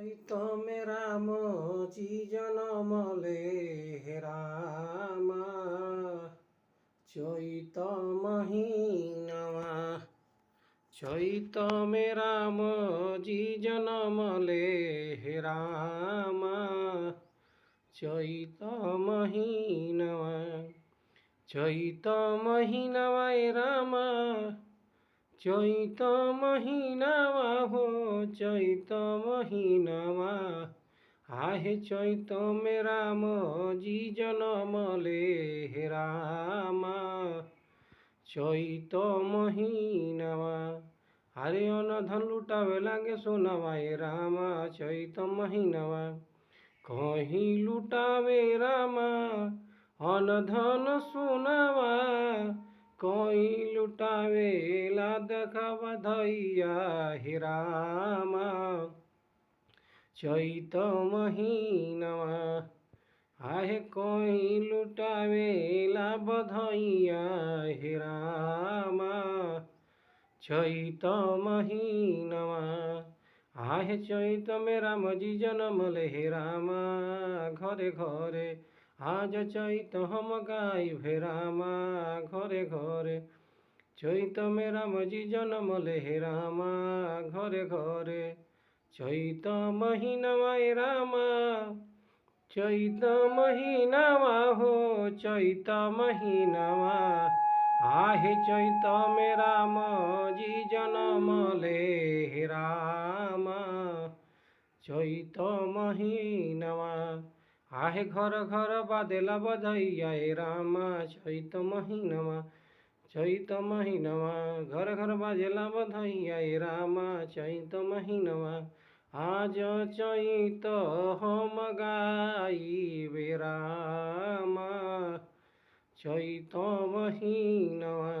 चैत में राम जी जनम ले हे रामा। चैत महीनवा चैत में राम जी जनम ले हे रामा। चैत महीनवा चैत महीनवा ए रामा। चैत महीनवा हो चैत महीनवा। आहे चैत में राम जी जनम ले हे रामा। चैत महीनवा अरे अनधन लुटावे लागे सोनावा ए रामा। चैत महीनवा कहीं लुटावे रामा अनधन सोनावा। कोई लुटावे ला देखा धैया हे रामा। चैत महीनवा आहे कोई लुटावे ला बधैया हे रामा। चैत महीनवा आहे चैत में राम जी जनम ले हे रामा। घरे घरे आज चैत हम गाई भे रामा। घरे घरे चैत में राम जी जनम ले हे रामा। घरे घरे चैत महीनवा ए रामा। चैत महीनवा हो चैत महीनवा। आहे चैत में राम जी जनम ले हे रामा। चैत महीनवा आहे घर घर बादेला बधैया ए रामा। चैत महीनवा चैत महीनवा घर घर बाजेला बधैया ए रामा। चैत महीनवा आज चैत हम गाई बे रामा। चैत महीनवा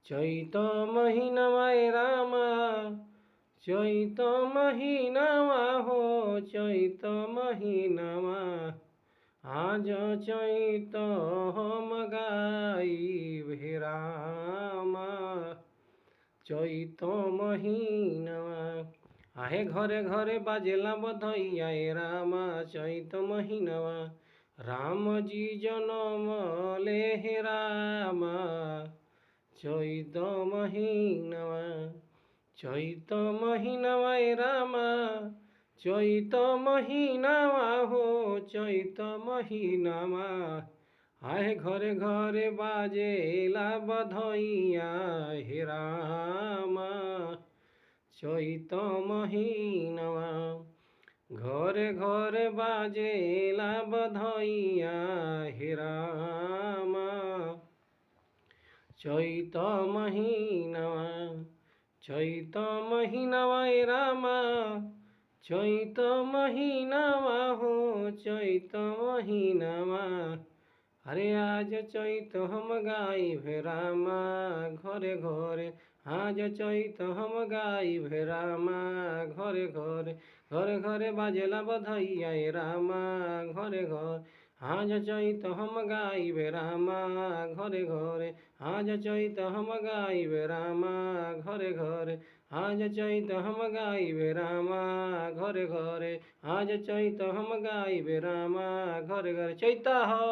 चैत महीनवा ए रामा। चैत महीनवा हो चैत महीनवा आज चैत हम गाई भे रामा। चैत महीनवा आहे घरे घरे बाजेला बधैया ए रामा। चैत महीनवा राम जी जनम ले हे रामा। चैत महीनवा चैत महीनवा ए रामा। चैत महीनवा हो चैत महीनवा आहे घरे घरे बाजेला बधैया हे रामा। चैत महीनवा घरे घरे बाजेला बधैया हे रामा। चैत महीनवा चैत महीनवा ए रामा। चैत महीनवा हो चैत महीनवा अरे आज चैत हम गाई भे रामा। घरे घरे आज चैत हम गाई भे रामा। घरे घरे घरे घरे बाजेला बधैया ए रामा। घरे घर आज चैत हम गाई भे रामा। घरे घरे आज चैत हम गाई भे रामा। घरे घरे आज चैत हम गाई भे रामा। घरे घरे आज चैत हम गाई भे रामा। घरे घरे चैता हो।